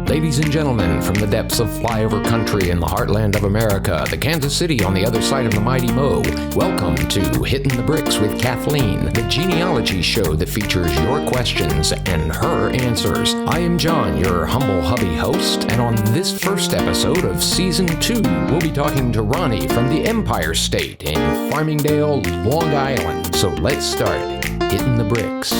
Ladies and gentlemen, from the depths of flyover country in the heartland of America, the Kansas City on the other side of the mighty Mo, welcome to Hittin the Bricks with Kathleen, the genealogy show that features your questions and her answers. I am John, your humble hubby host, and on this first episode of Season 2, we'll be talking to Ronnie from the Empire State in Farmingdale, Long Island. So let's start Hittin the Bricks.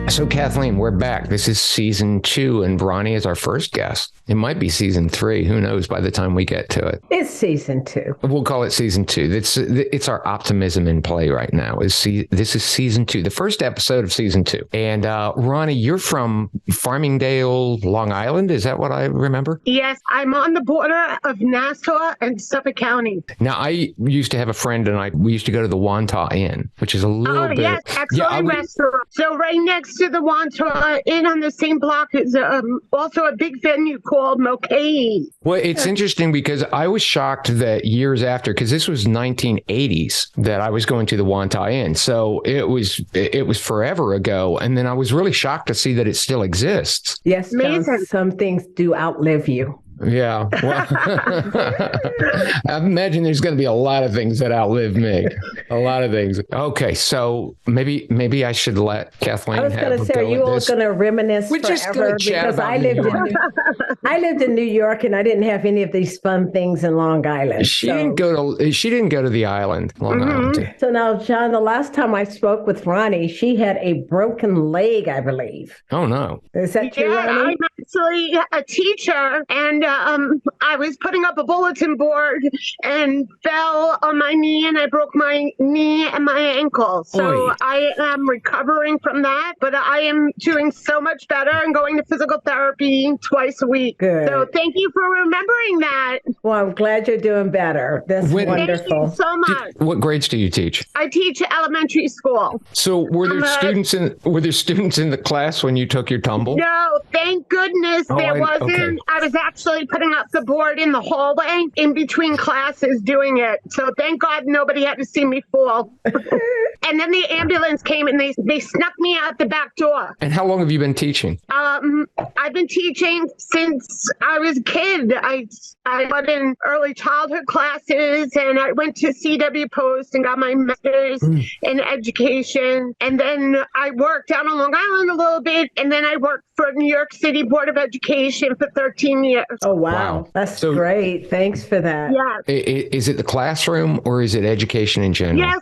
So Kathleen, we're back. This is Season 2, and Ronnie is our first guest. It might be Season 3. Who knows by the time we get to it? It's Season 2. We'll call it Season 2. It's our optimism in play right now. This is Season 2, the first episode of Season 2. And Ronnie, you're from Farmingdale, Long Island. Is that what I remember? Yes, I'm on the border of Nassau and Suffolk County. Now, I used to have a friend, and we used to go to the Wantagh Inn, which is a little bit... Oh, yes, excellent restaurant. So right next to the Wantagh Inn on the same block is also a big venue called Mokai. Well, it's interesting because I was shocked that years after, because this was 1980s, that I was going to the Wantagh Inn. So it was forever ago. And then I was really shocked to see that it still exists. Yes, John, some things do outlive you. Yeah. Well, I imagine there's going to be a lot of things that outlive me. A lot of things. Okay. So maybe I should let Kathleen have a go. I was going to say, are you all going to reminisce forever? Because I lived in New York and I didn't have any of these fun things in Long Island. She didn't go to the island, Long Island. So now, John, the last time I spoke with Ronnie, she had a broken leg, I believe. Oh, no. Is that true, Ronnie? I'm actually a teacher, and I was putting up a bulletin board and fell on my knee, and I broke my knee and my ankle. So I am recovering from that, but I am doing so much better and going to physical therapy twice a week. Good. So thank you for remembering that. Well, I'm glad you're doing better. That's wonderful. Thank you so much. What grades do you teach? I teach elementary school. So were there students in the class when you took your tumble? No, thank goodness there wasn't. Okay. I was actually putting up the board in the hallway in between classes doing it. So thank God nobody had to see me fall. And then the ambulance came and they snuck me out the back door. And how long have you been teaching? I've been teaching since I was a kid. I went in early childhood classes, and I went to CW Post and got my master's in education. And then I worked down on Long Island a little bit, and then I worked for New York City Board of Education for 13 years. Oh, wow. That's great. Thanks for that. Yeah. Is it the classroom or is it education in general? Yes.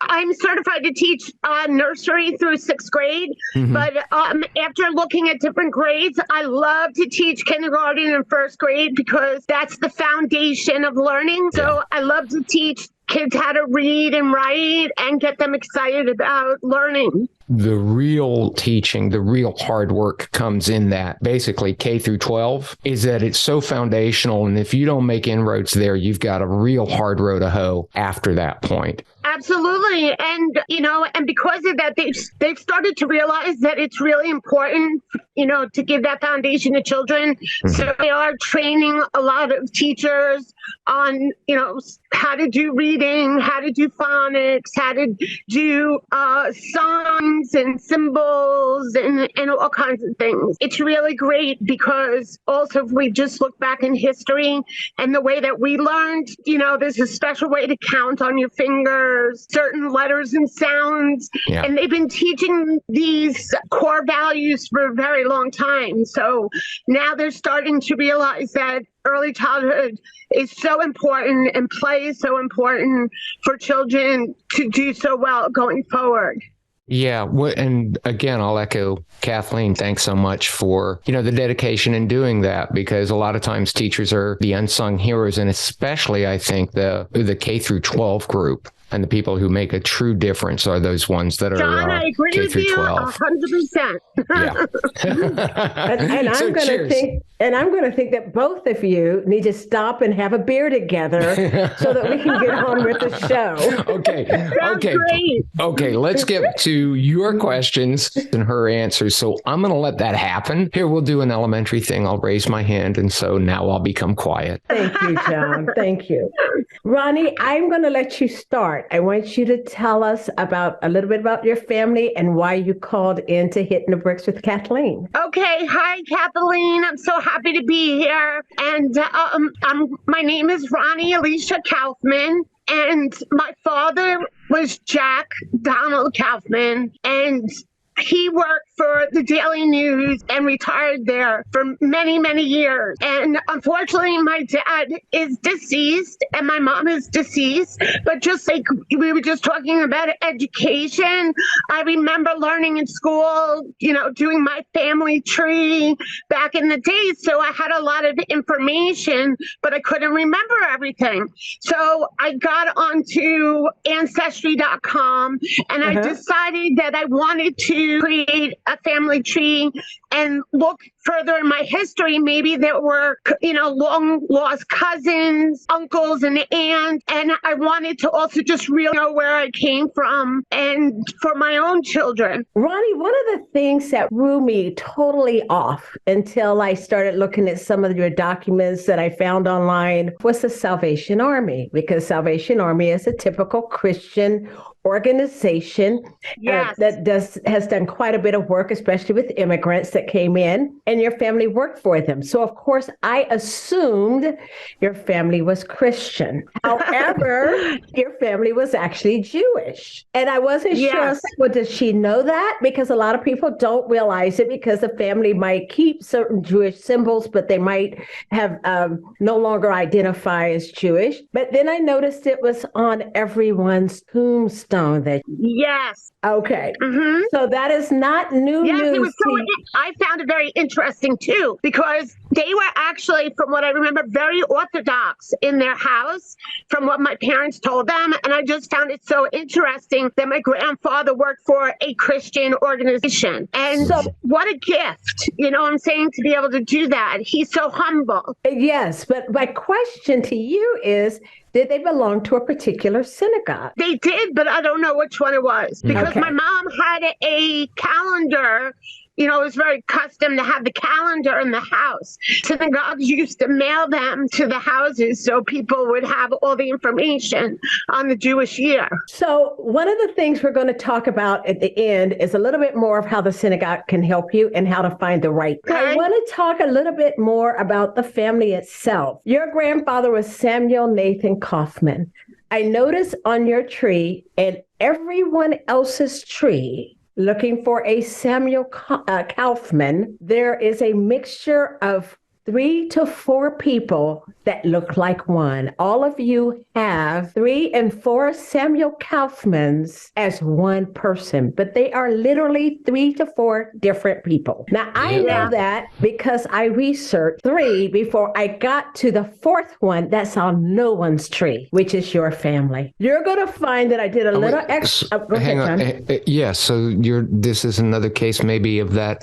I'm certified to teach nursery through 6th grade, but after looking at different grades, I love to teach kindergarten and 1st grade because that's the foundation of learning. So I love to teach kids how to read and write and get them excited about learning. The real teaching, the real hard work comes in that. Basically, K through 12 is that it's so foundational. And if you don't make inroads there, you've got a real hard row to hoe after that point. Absolutely. And, and because of that, they've started to realize that it's really important, to give that foundation to children. So they are training a lot of teachers on, how to do reading, how to do phonics, how to do signs and symbols and all kinds of things. It's really great because also if we just look back in history and the way that we learned, there's a special way to count on your fingers, certain letters and sounds. Yeah. And they've been teaching these core values for a very long time. So now they're starting to realize that early childhood is so important and play is so important for children to do so well going forward. Yeah. And again, I'll echo Kathleen. Thanks so much for, the dedication in doing that, because a lot of times teachers are the unsung heroes. And especially, I think, the K through 12 group. And the people who make a true difference are those ones that are John, I agree K with through you 12. 100%. Yeah. and I'm going to think that both of you need to stop and have a beer together so that we can get on with the show. Okay. Let's get to your questions and her answers. So I'm going to let that happen. Here, we'll do an elementary thing. I'll raise my hand. And so now I'll become quiet. Thank you, John. Thank you. Ronnie, I'm going to let you start. I want you to tell us about a little bit about your family and why you called in to Hittin the Bricks with Kathleen. Okay. Hi, Kathleen. I'm so happy to be here. And my name is Ronnie Alicia Kaufman. And my father was Jack Donald Kaufman. And he worked for the Daily News and retired there for many, many years. And unfortunately, my dad is deceased and my mom is deceased. But just like we were just talking about education, I remember learning in school, doing my family tree back in the day. So I had a lot of information, but I couldn't remember everything. So I got onto ancestry.com and I decided that I wanted to create a family tree and look further in my history. Maybe there were, long lost cousins, uncles, and aunts. And I wanted to also just really know where I came from and for my own children. Ronnie, one of the things that threw me totally off until I started looking at some of your documents that I found online was the Salvation Army, because Salvation Army is a typical Christian organization that has done quite a bit of work, especially with immigrants that came in, and your family worked for them. So, of course, I assumed your family was Christian. However, your family was actually Jewish. And I wasn't sure, I was like, well, does she know that? Because a lot of people don't realize it because the family might keep certain Jewish symbols, but they might have no longer identify as Jewish. But then I noticed it was on everyone's tombstone. Yes. Okay. Mm-hmm. So that is not new news. It was I found it very interesting too, because they were actually, from what I remember, very orthodox in their house, from what my parents told them. And I just found it so interesting that my grandfather worked for a Christian organization. And so what a gift, I'm saying, to be able to do that. He's so humble. Yes. But my question to you is, did they belong to a particular synagogue? They did, but I don't know which one it was, because my mom had a calendar. It was very custom to have the calendar in the house. Synagogues used to mail them to the houses so people would have all the information on the Jewish year. So one of the things we're going to talk about at the end is a little bit more of how the synagogue can help you and how to find the right. Okay. I want to talk a little bit more about the family itself. Your grandfather was Samuel Nathan Kaufman. I noticed on your tree and everyone else's tree, looking for a Samuel Kaufman, there is a mixture of 3 to 4 people that look like one. All of you have 3 and 4 Samuel Kaufmans as one person, but they are literally 3 to 4 different people. Now, I know that because I researched 3 before I got to the 4th one that's on no one's tree, which is your family. You're going to find that I did a little extra. Hang on. So this is another case maybe of that.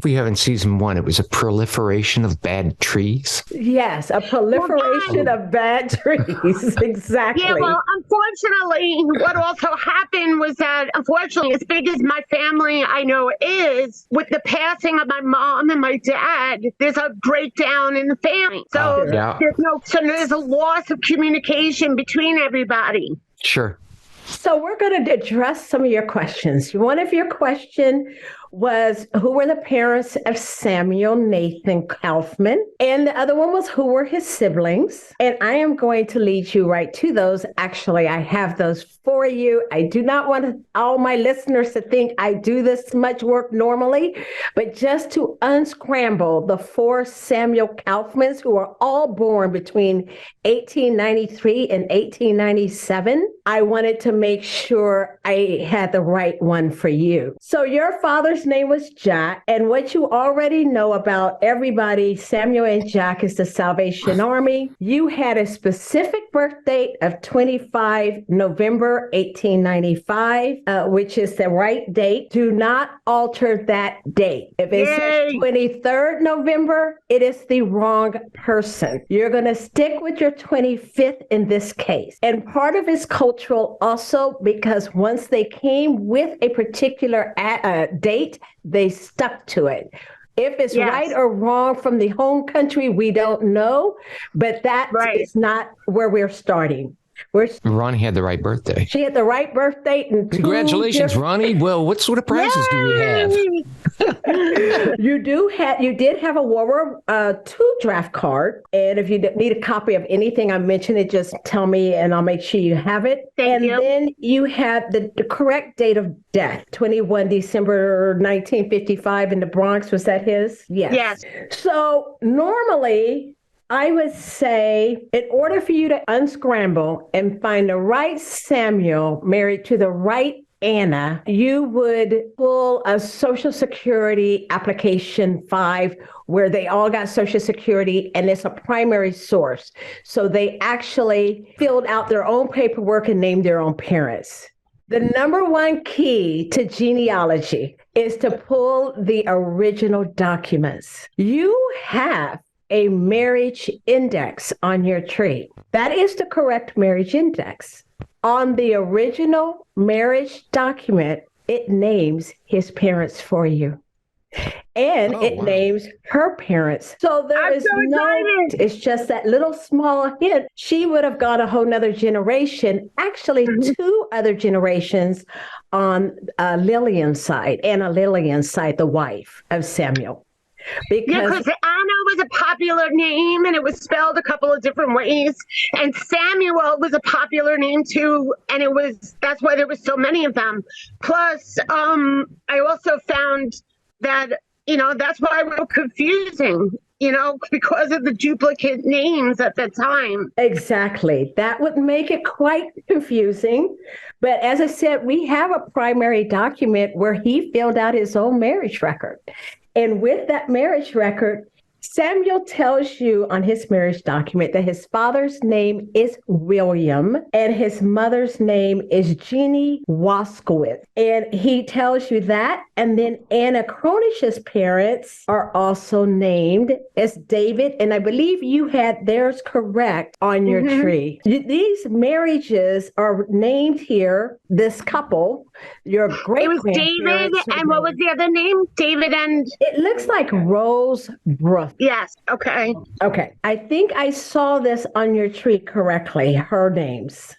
We have in season 1, it was a proliferation of bad trees. Yes, a proliferation of bad trees. Exactly. Yeah, well, unfortunately, what also happened was that, unfortunately, as big as my family I know is, with the passing of my mom and my dad, there's a breakdown in the family. So there's a loss of communication between everybody. Sure. So we're going to address some of your questions. One of your questions was, who were the parents of Samuel Nathan Kaufman? And the other one was, who were his siblings? And I am going to lead you right to those. Actually, I have those for you. I do not want all my listeners to think I do this much work normally, but just to unscramble the 4 Samuel Kaufmans who were all born between 1893 and 1897, I wanted to make sure I had the right one for you. So your father's name was Jack, and what you already know about everybody, Samuel and Jack, is the Salvation Army. You had a specific birth date of 25 November 1895, which is the right date. Do not alter that date. If it says 23rd November, it is the wrong person. You're going to stick with your 25th in this case. And part of it's cultural also, because once they came with a particular date, they stuck to it. If it's right or wrong from the home country, we don't know, but that is not where we're starting. Ronnie had the right birthday. She had the right birth date. And congratulations, Ronnie. Well, what sort of prizes do we have? You did have a World War II draft card. And if you need a copy of anything I mentioned, it just tell me and I'll make sure you have it. Thank you. And then you had the correct date of death, 21 December 1955 in the Bronx. Was that his? Yes. Yes. So normally, I would say, in order for you to unscramble and find the right Samuel married to the right Anna, you would pull a Social Security application 5 where they all got Social Security and it's a primary source. So they actually filled out their own paperwork and named their own parents. The number one key to genealogy is to pull the original documents. You have a marriage index on your tree. That is the correct marriage index. On the original marriage document, it names his parents for you. And it names her parents. So it's just that little small hint. She would have gone a whole nother generation, actually 2 other generations on Lillian's side, Anna Lillian's side, the wife of Samuel. Because Anna was a popular name and it was spelled a couple of different ways. And Samuel was a popular name too. And that's why there were so many of them. Plus, I also found that, that's why we're confusing, because of the duplicate names at the time. Exactly. That would make it quite confusing. But as I said, we have a primary document where he filled out his own marriage record. And with that marriage record, Samuel tells you on his marriage document that his father's name is William and his mother's name is Jeannie Waskowitz. And he tells you that. And then Anna Kronish's parents are also named as David. And I believe you had theirs correct on your tree. These marriages are named here, this couple, your great. It was David, and what was the other name? David and... It looks like Rose Brooke. Yes, okay. Okay, I think I saw this on your tree correctly, her names.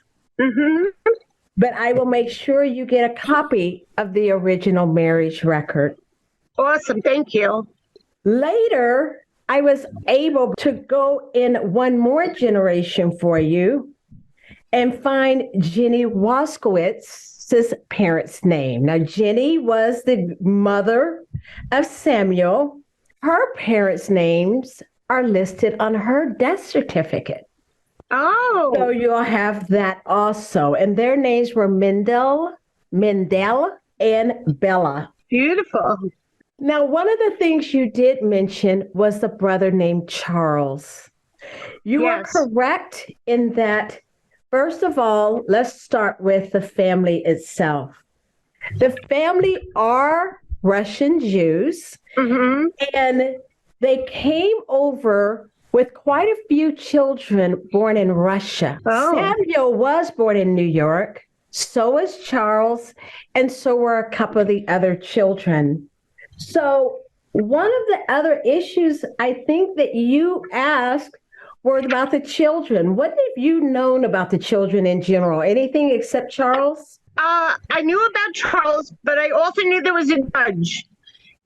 But I will make sure you get a copy of the original marriage record. Awesome, thank you. Later, I was able to go in one more generation for you and find Jenny Waskowitz's parents' name. Now, Jenny was the mother of Samuel. Her parents' names are listed on her death certificate. Oh. So you'll have that also. And their names were Mendel, and Bella. Beautiful. Now, one of the things you did mention was the brother named Charles. You are correct in that, first of all, let's start with the family itself. The family are Russian Jews, and they came over with quite a few children born in Russia. Oh. Samuel was born in New York, so was Charles, and so were a couple of the other children. So one of the other issues I think that you asked were about the children. What have you known about the children in general? Anything except Charles? I knew about Charles, but I also knew there was a judge.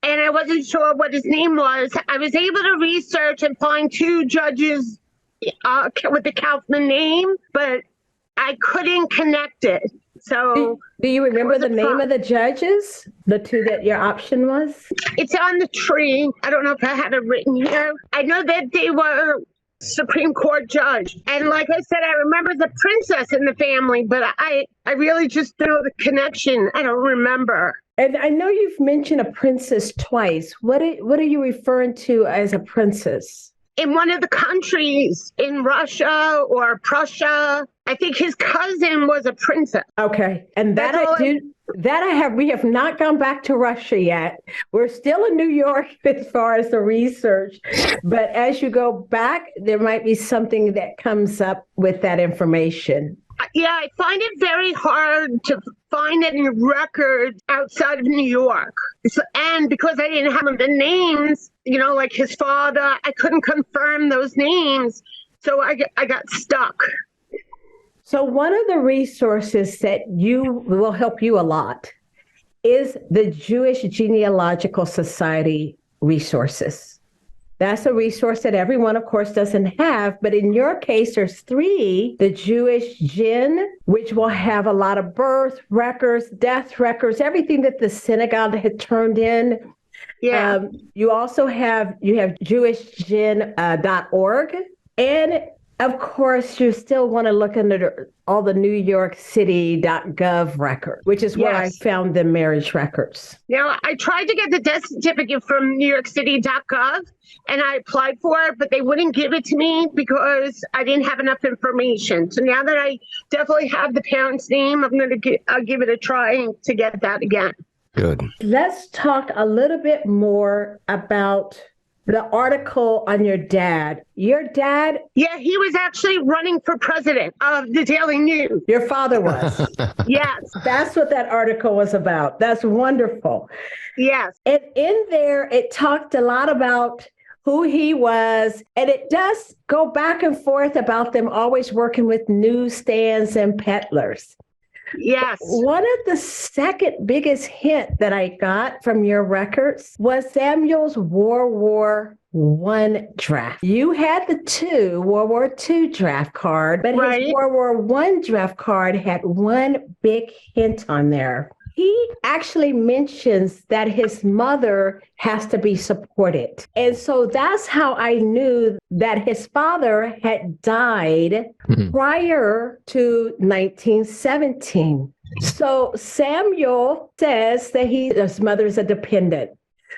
And I wasn't sure what his name was. I was able to research and find 2 judges with the Kaufman name, but I couldn't connect it. So, do you remember the name of the judges? The 2 that your option was? It's on the tree. I don't know if I have it written here. I know that they were Supreme Court judge. And like I said, I remember the princess in the family, but I really just know the connection. I don't remember. And I know you've mentioned a princess twice. What are you referring to as a princess? In one of the countries in Russia or Prussia. I think his cousin was a princess. Okay. And we have not gone back to Russia yet. We're still in New York as far as the research. But as you go back, there might be something that comes up with that information. Yeah, I find it very hard to find any records outside of New York. And because I didn't have the names, like his father, I couldn't confirm those names. So I got stuck. So one of the resources that will help you a lot is the Jewish Genealogical Society resources. That's a resource that everyone, of course, doesn't have. But in your case, there's 3, the Jewish Gen, which will have a lot of birth records, death records, everything that the synagogue had turned in. Yeah. You also have jewishgen.org. And of course, you still want to look under all the New York City.gov record, which is where I found the marriage records. Now, I tried to get the death certificate from New York City.gov, and I applied for it, but they wouldn't give it to me because I didn't have enough information. So now that I definitely have the parent's name, I'll give it a try to get that again. Good. Let's talk a little bit more about the article on your dad. Your dad? Yeah, he was actually running for president of the Daily News. Your father was? Yes. That's what that article was about. That's wonderful. Yes. And in there, it talked a lot about who he was. And it does go back and forth about them always working with newsstands and peddlers. Yes. One of the second biggest hint that I got from your records was Samuel's World War I draft. You had the World War II draft card, but his World War I draft card had one big hint on there. He actually mentions that his mother has to be supported. And so that's how I knew that his father had died prior to 1917. So Samuel says that his mother is a dependent.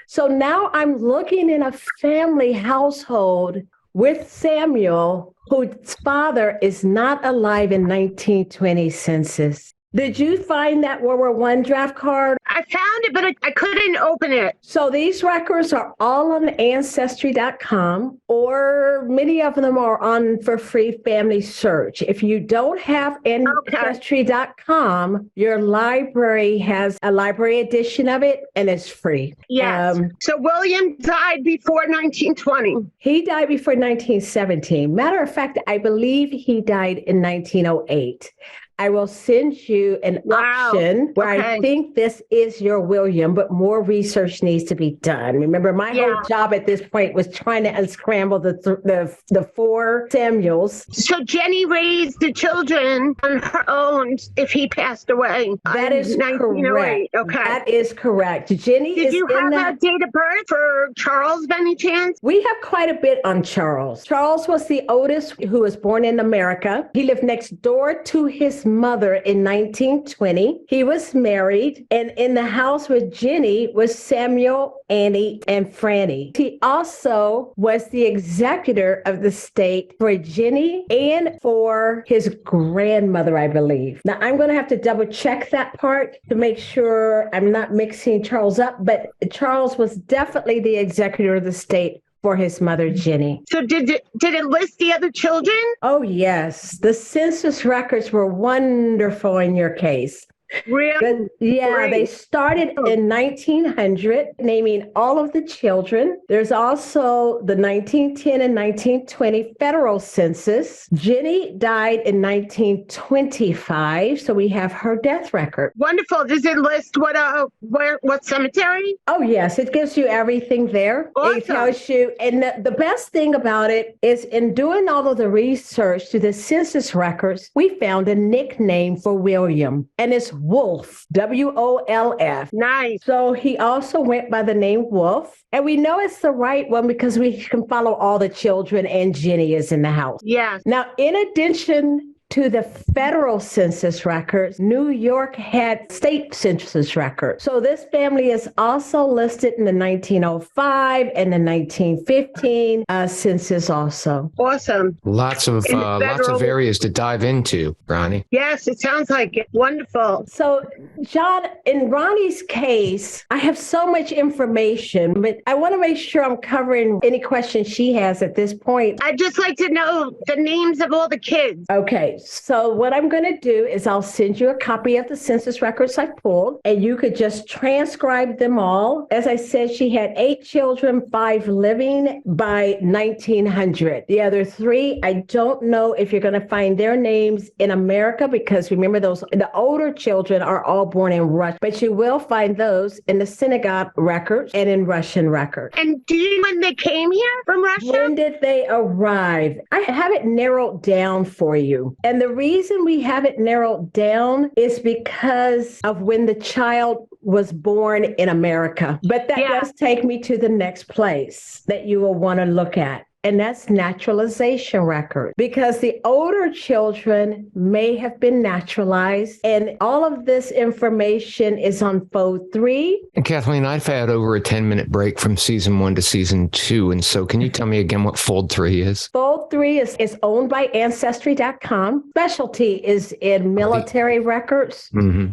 So now I'm looking in a family household with Samuel, whose father is not alive in 1920 census. Did you find that World War I draft card? I found it, but I couldn't open it. So these records are all on Ancestry.com, or many of them are on for free family search. If you don't have Ancestry.com, your library has a library edition of it, and it's free. Yes. So William died before 1920. He died before 1917. Matter of fact, I believe he died in 1908. I will send you an option where I think this is your William, but more research needs to be done. Remember, my whole job at this point was trying to unscramble the 4 Samuels. So Jenny raised the children on her own if he passed away. That is correct. Okay. That is correct. Jenny Did you have a date of birth for Charles by any chance? We have quite a bit on Charles. Charles was the oldest who was born in America. He lived next door to his mother in 1920. He was married, and in the house with Jenny was Samuel, Annie, and Franny. He also was the executor of the state for Jenny and for his grandmother, I believe. Now, I'm going to have to double check that part to make sure I'm not mixing Charles up, but Charles was definitely the executor of the state for his mother, Jenny. So did it list the other children? Oh, yes. The census records were wonderful in your case. Really? Yeah, they started in 1900, naming all of the children. There's also the 1910 and 1920 federal census. Jenny died in 1925, so we have her death record. Wonderful. Does it list what cemetery? Oh, yes. It gives you everything there. Awesome. It tells you. And the best thing about it is in doing all of the research to the census records, we found a nickname for William, and it's Wolf, W-O-L-F. Nice. So he also went by the name Wolf. And we know it's the right one because we can follow all the children, and Jenny is in the house. Yeah. Now, in addition to the federal census records, New York had state census records. So this family is also listed in the 1905 and the 1915 census also. Awesome. Lots of areas to dive into, Ronnie. Yes, it sounds like it. Wonderful. So, John, in Ronnie's case, I have so much information, but I want to make sure I'm covering any questions she has at this point. I'd just like to know the names of all the kids. Okay. Okay, so what I'm going to do is I'll send you a copy of the census records I pulled, and you could just transcribe them all. As I said, she had 8 children, 5 living by 1900. The other 3, I don't know if you're going to find their names in America, because remember, the older children are all born in Russia, but you will find those in the synagogue records and in Russian records. And do you know when they came here from Russia? When did they arrive? I have it narrowed down for you. And the reason we have it narrowed down is because of when the child was born in America. But that does take me to the next place that you will want to look at. And that's naturalization record, because the older children may have been naturalized, and all of this information is on Fold 3. And Kathleen, I've had over a 10-minute break from season 1 to season 2. And so can you tell me again what Fold 3 is? Fold 3 is owned by Ancestry.com. Specialty is in military records,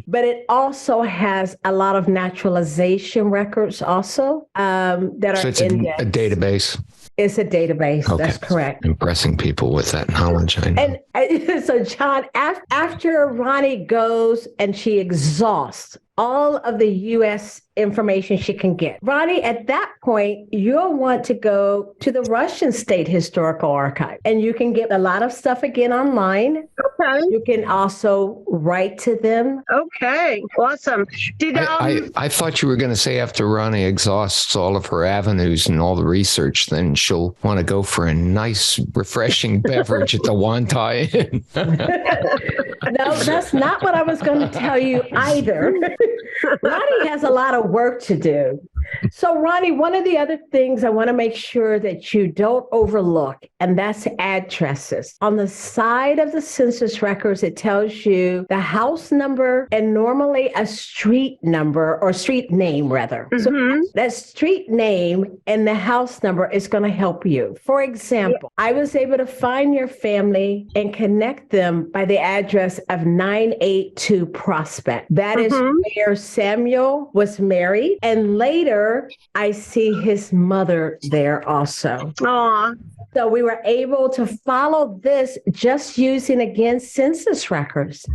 but it also has a lot of naturalization records also that so are it's indexed. A database. It's a database. Okay. That's correct. Impressing people with that knowledge, I know. And so, John, after Ronnie goes and she exhausts all of the U.S. information she can get, Ronnie, at that point, you'll want to go to the Russian State Historical Archive, and you can get a lot of stuff again online. Okay. You can also write to them. Okay. Awesome. I thought you were going to say after Ronnie exhausts all of her avenues and all the research, then she'll want to go for a nice, refreshing beverage at the Wantai Inn. No, that's not what I was going to tell you either. Ronnie has a lot of work to do. So, Ronnie, one of the other things I want to make sure that you don't overlook, and that's addresses. On the side of the census records, it tells you the house number and normally a street number, or street name rather. So that street name and the house number is going to help you. For example, I was able to find your family and connect them by the address of 982 Prospect. That is where Samuel was married, and later I see his mother there also. Aww. So we were able to follow this just using, again, census records.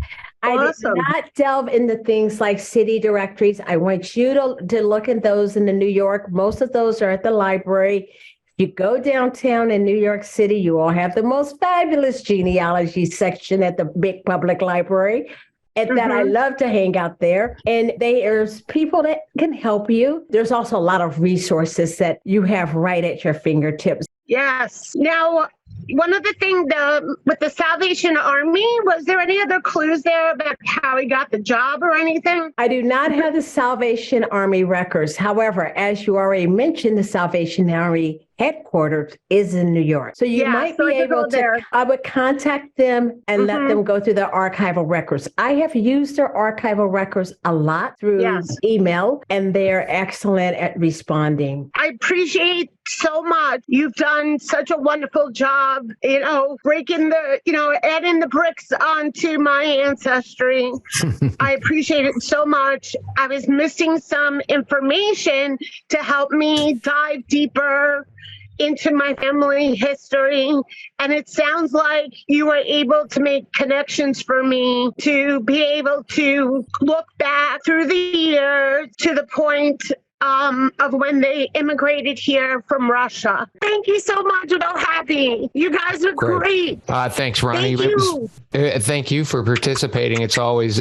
Awesome. I did not delve into things like city directories. I want you to look at those in the New York. Most of those are at the library. You go downtown in New York City, you all have the most fabulous genealogy section at the big public library. And that I love to hang out there. And there's people that can help you. There's also a lot of resources that you have right at your fingertips. Yes. Now, one other thing with the Salvation Army, was there any other clues there about how he got the job or anything? I do not have the Salvation Army records. However, as you already mentioned, the Salvation Army headquarters is in New York. So you might be able to, I would contact them and let them go through their archival records. I have used their archival records a lot through email, and they're excellent at responding. I appreciate so much. You've done such a wonderful job, breaking adding the bricks onto my ancestry. I appreciate it so much. I was missing some information to help me dive deeper into my family history. And it sounds like you were able to make connections for me to be able to look back through the years to the point of when they immigrated here from Russia. Thank you so much. I'm so happy. You guys are great. Thanks, Ronnie. Thank you. Thank you for participating. It's always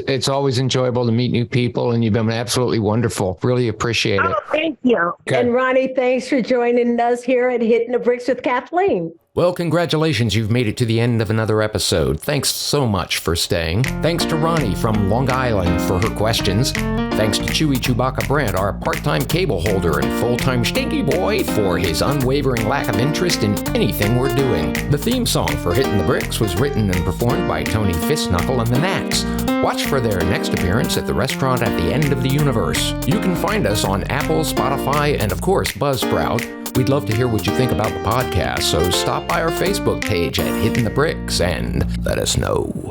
enjoyable to meet new people, and you've been absolutely wonderful. Really appreciate it. Oh, thank you. Okay. And Ronnie, thanks for joining us here at Hittin the Bricks with Kathleen. Well, congratulations. You've made it to the end of another episode. Thanks so much for staying. Thanks to Ronnie from Long Island for her questions. Thanks to Chewy Chewbacca Brandt, our part-time cable holder and full-time stinky boy, for his unwavering lack of interest in anything we're doing. The theme song for Hittin the Bricks was written and performed by Tony Fistknuckle and the Nats. Watch for their next appearance at the restaurant at the end of the universe. You can find us on Apple, Spotify, and of course, Buzzsprout. We'd love to hear what you think about the podcast, so stop by our Facebook page at Hittin the Bricks and let us know.